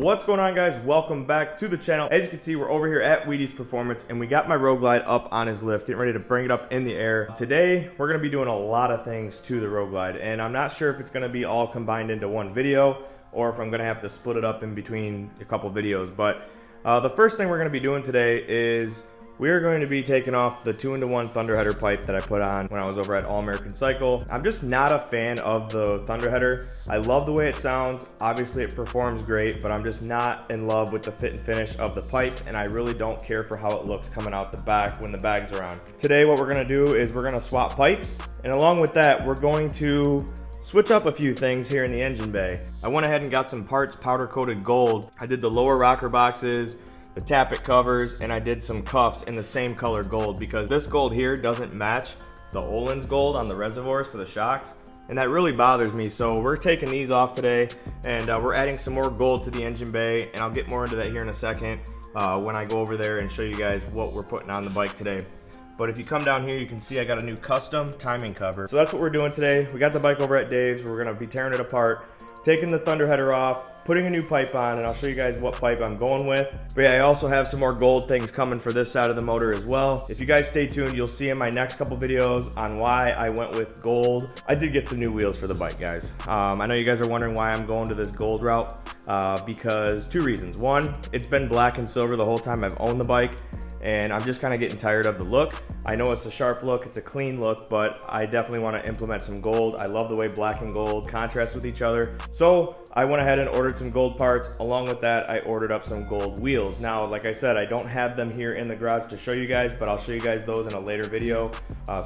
What's going on, guys? Welcome back to the channel. As you can see, we're over here at Wheaties Performance and we got my Road Glide up on his lift, getting ready to bring it up in the air. Today we're going to be doing a lot of things to the Road Glide, and I'm not sure if it's going to be all combined into one video or if I'm going to have to split it up in between a couple videos. But the first thing we're going to be doing today is we are going to be taking off the 2-into-1 Thunderheader pipe that I put on when I was over at All American Cycle. I'm just not a fan of the Thunderheader. I love the way it sounds. Obviously it performs great, but I'm just not in love with the fit and finish of the pipe, and I really don't care for how it looks coming out the back when the bag's around. Today what we're going to do is we're going to swap pipes, and along with that we're going to switch up a few things here in the engine bay. I went ahead and got some parts powder coated gold. I did the lower rocker boxes, the tappet covers, and I did some cuffs in the same color gold because this gold here doesn't match the Öhlins gold on the reservoirs for the shocks, and that really bothers me. So we're taking these off today, and we're adding some more gold to the engine bay, and I'll get more into that here in a second when I go over there and show you guys what we're putting on the bike today. But if you come down here, you can see I got a new custom timing cover. So that's what we're doing today. We got the bike over at Dave's. We're gonna be tearing it apart, taking the Thunderheader off, putting a new pipe on, and I'll show you guys what pipe I'm going with. But yeah, I also have some more gold things coming for this side of the motor as well. If you guys stay tuned, you'll see in my next couple videos on why I went with gold. I did get some new wheels for the bike, guys. I know you guys are wondering why I'm going to this gold route, because two reasons. One, it's been black and silver the whole time I've owned the bike, and I'm just kind of getting tired of the look. I know it's a sharp look, it's a clean look, but I definitely want to implement some gold. I love the way black and gold contrast with each other. So I went ahead and ordered some gold parts. Along with that, I ordered up some gold wheels. Now, like I said, I don't have them here in the garage to show you guys, but I'll show you guys those in a later video.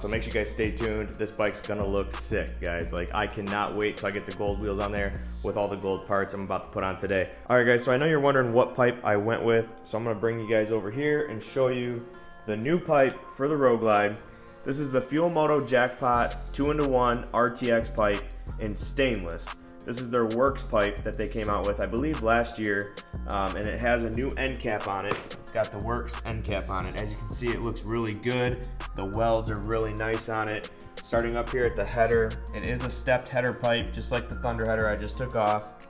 So make sure you guys stay tuned. This bike's gonna look sick, guys. Like, I cannot wait till I get the gold wheels on there with all the gold parts I'm about to put on today. All right, guys, so I know you're wondering what pipe I went with. So I'm gonna bring you guys over here and show you the new pipe for the Road Glide. This is the Moto Jackpot 2-into-1 RTX pipe in stainless. This is their Works pipe that they came out with, I believe, last year, and it has a new end cap on it. It's got the Works end cap on it. As you can see, it looks really good. The welds are really nice on it. Starting up here at the header, it is a stepped header pipe, just like the Thunderheader I just took off,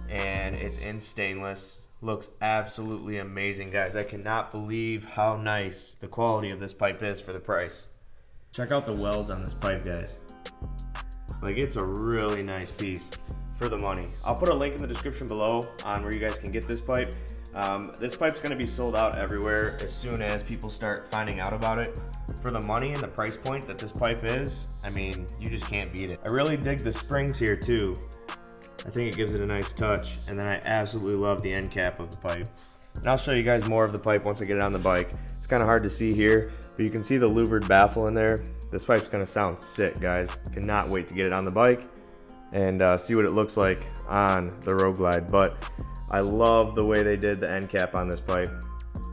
and it's in stainless. Looks absolutely amazing, guys. I cannot believe how nice the quality of this pipe is for the price. Check out the welds on this pipe, guys. Like, it's a really nice piece for the money. I'll put a link in the description below on where you guys can get this pipe. This pipe's going to be sold out everywhere as soon as people start finding out about it. For the money and the price point that this pipe is, I mean, you just can't beat it. I really dig the springs here too. I think it gives it a nice touch, and then I absolutely love the end cap of the pipe. And I'll show you guys more of the pipe once I get it on the bike. It's kind of hard to see here, but you can see the louvered baffle in there. This pipe's gonna sound sick, guys. Cannot wait to get it on the bike and see what it looks like on the Road Glide. But I love the way they did the end cap on this pipe.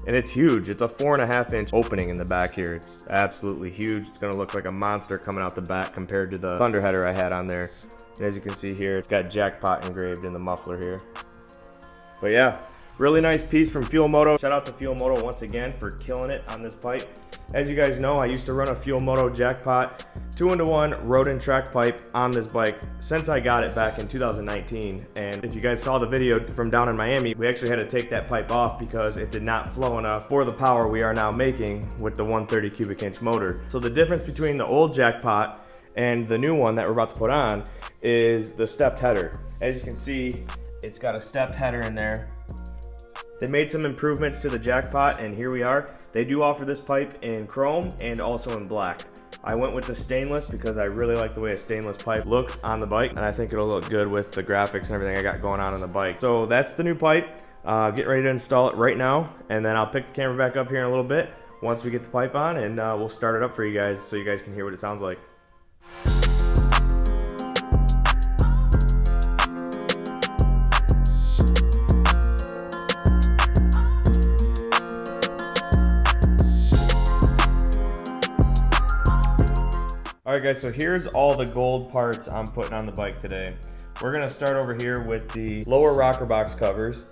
And it's huge. It's a 4.5-inch opening in the back here. It's absolutely huge. It's gonna look like a monster coming out the back compared to the Thunderheader I had on there. And as you can see here, it's got Jackpot engraved in the muffler here. But yeah, really nice piece from Moto. Shout out to Moto once again for killing it on this pipe. As you guys know, I used to run a Moto Jackpot 2-into-1 road and track pipe on this bike since I got it back in 2019. And if you guys saw the video from down in Miami, we actually had to take that pipe off because it did not flow enough for the power we are now making with the 130 cubic inch motor. So the difference between the old Jackpot and the new one that we're about to put on is the stepped header. As you can see, it's got a stepped header in there. They made some improvements to the Jackpot, and here we are. They do offer this pipe in chrome and also in black. I went with the stainless because I really like the way a stainless pipe looks on the bike, and I think it'll look good with the graphics and everything I got going on the bike. So that's the new pipe. Getting ready to install it right now, and then I'll pick the camera back up here in a little bit once we get the pipe on, and we'll start it up for you guys so you guys can hear what it sounds like. Alright guys, so here's all the gold parts I'm putting on the bike today. We're going to start over here with the lower rocker box covers.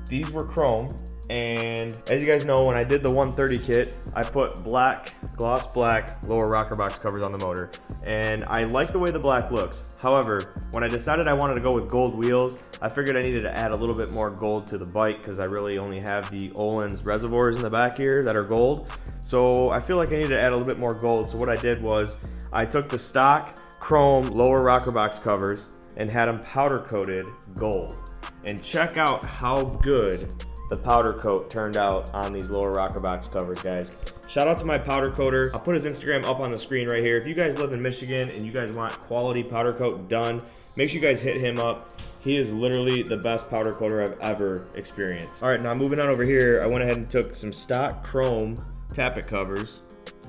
these were chrome, and as you guys know, when I did the 130 kit, I put black, gloss black lower rocker box covers on the motor, and I like the way the black looks. However, when I decided I wanted to go with gold wheels, I figured I needed to add a little bit more gold to the bike because I really only have the Öhlins reservoirs in the back here that are gold. So I feel like I needed to add a little bit more gold. So what I did was I took the stock chrome lower rocker box covers and had them powder coated gold. And check out how good the powder coat turned out on these lower rocker box covers, guys. Shout out to my powder coater. I'll put his Instagram up on the screen right here. If you guys live in Michigan and you guys want quality powder coat done, make sure you guys hit him up. He is literally the best powder coater I've ever experienced. All right, now moving on over here, I went ahead and took some stock chrome tappet covers.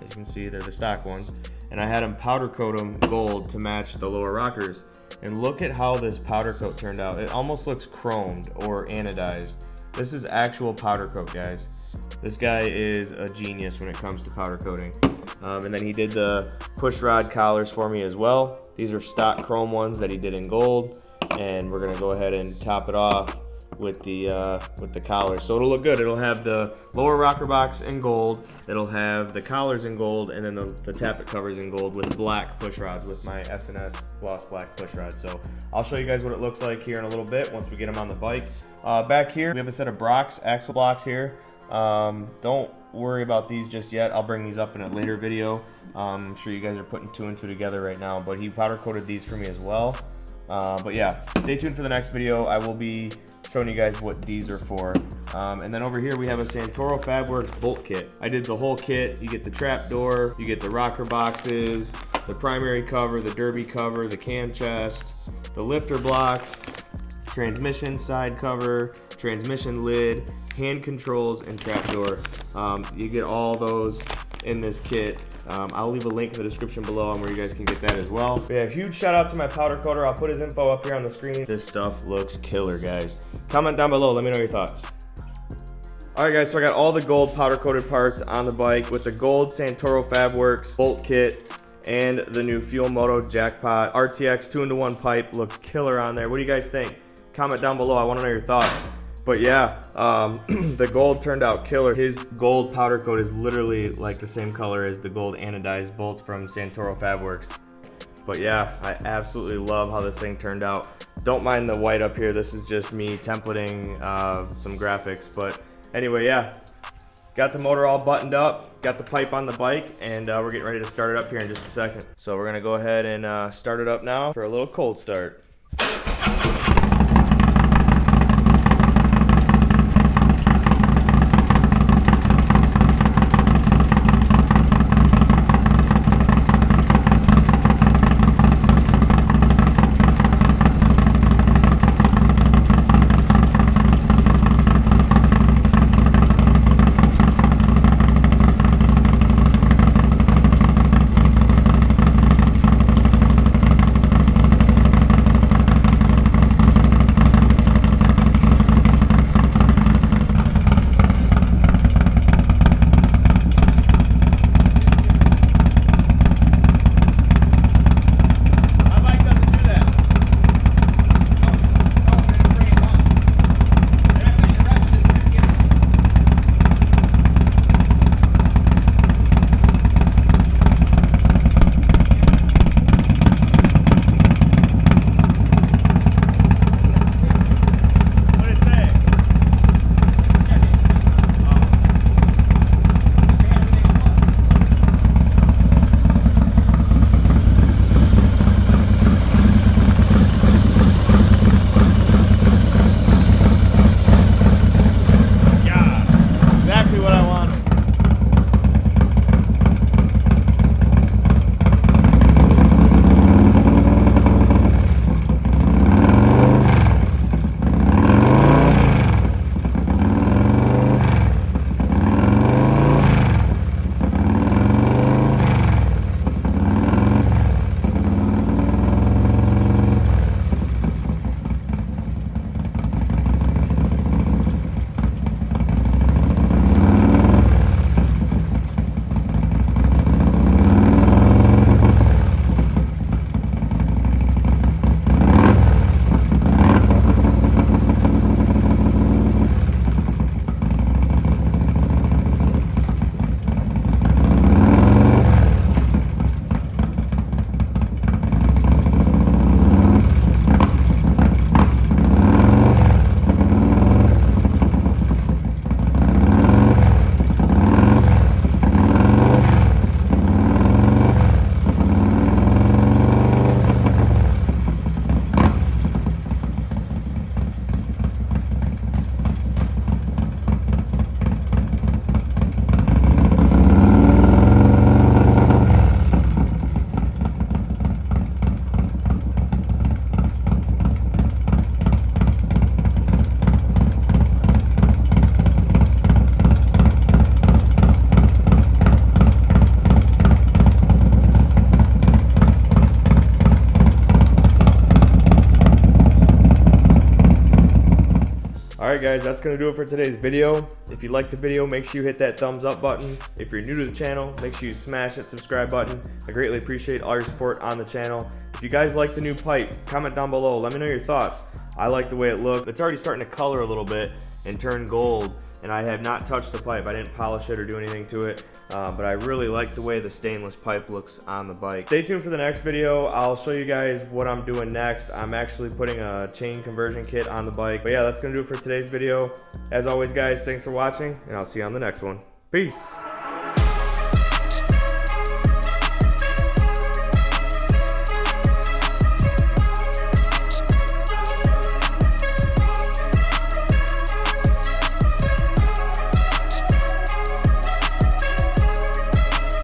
As you can see, they're the stock ones. And I had them powder coat them gold to match the lower rockers. And look at how this powder coat turned out. It almost looks chromed or anodized. This is actual powder coat, guys. This guy is a genius when it comes to powder coating. And then he did the push rod collars for me as well. These are stock chrome ones that he did in gold. And we're gonna go ahead and top it off with the collar. So it'll look good. It'll have the lower rocker box in gold. It'll have the collars in gold, and then the tappet covers in gold with black push rods with my S&S gloss black push rods. So I'll show you guys what it looks like here in a little bit once we get them on the bike. Back here, we have a set of Brock's axle blocks here. Don't worry about these just yet. I'll bring these up in a later video. I'm sure you guys are putting two and two together right now, but he powder coated these for me as well. But yeah, stay tuned for the next video. I will be showing you guys what these are for. And then over here we have a Santoro Fabworx bolt kit. I did the whole kit. You get the trap door, you get the rocker boxes, the primary cover, the derby cover, the cam chest, the lifter blocks, transmission side cover, transmission lid, hand controls, and trap door. You get all those in this kit. I'll leave a link in the description below on where you guys can get that as well. But yeah, huge shout out to my powder coater. I'll put his info up here on the screen. This stuff looks killer, guys. Comment down below, let me know your thoughts. Alright guys, so I got all the gold powder coated parts on the bike with the gold Santoro Fabworx bolt kit and the new Fuel Moto Jackpot RTX 2-in-1 pipe. Looks killer on there. What do you guys think? Comment down below, I want to know your thoughts. But yeah, the gold turned out killer. His gold powder coat is literally like the same color as the gold anodized bolts from Santoro Fabworx. But yeah, I absolutely love how this thing turned out. Don't mind the white up here. This is just me templating some graphics. But anyway, yeah, got the motor all buttoned up, got the pipe on the bike, and we're getting ready to start it up here in just a second. So we're gonna go ahead and start it up now for a little cold start. Alright guys, that's going to do it for today's video. If you liked the video, make sure you hit that thumbs up button. If you're new to the channel, make sure you smash that subscribe button. I greatly appreciate all your support on the channel. If you guys like the new pipe, comment down below. Let me know your thoughts. I like the way it looked. It's already starting to color a little bit and turn gold, and I have not touched the pipe. I didn't polish it or do anything to it, but I really like the way the stainless pipe looks on the bike. Stay tuned for the next video. I'll show you guys what I'm doing next. I'm actually putting a chain conversion kit on the bike. But yeah, that's gonna do it for today's video. As always guys, thanks for watching, and I'll see you on the next one. Peace.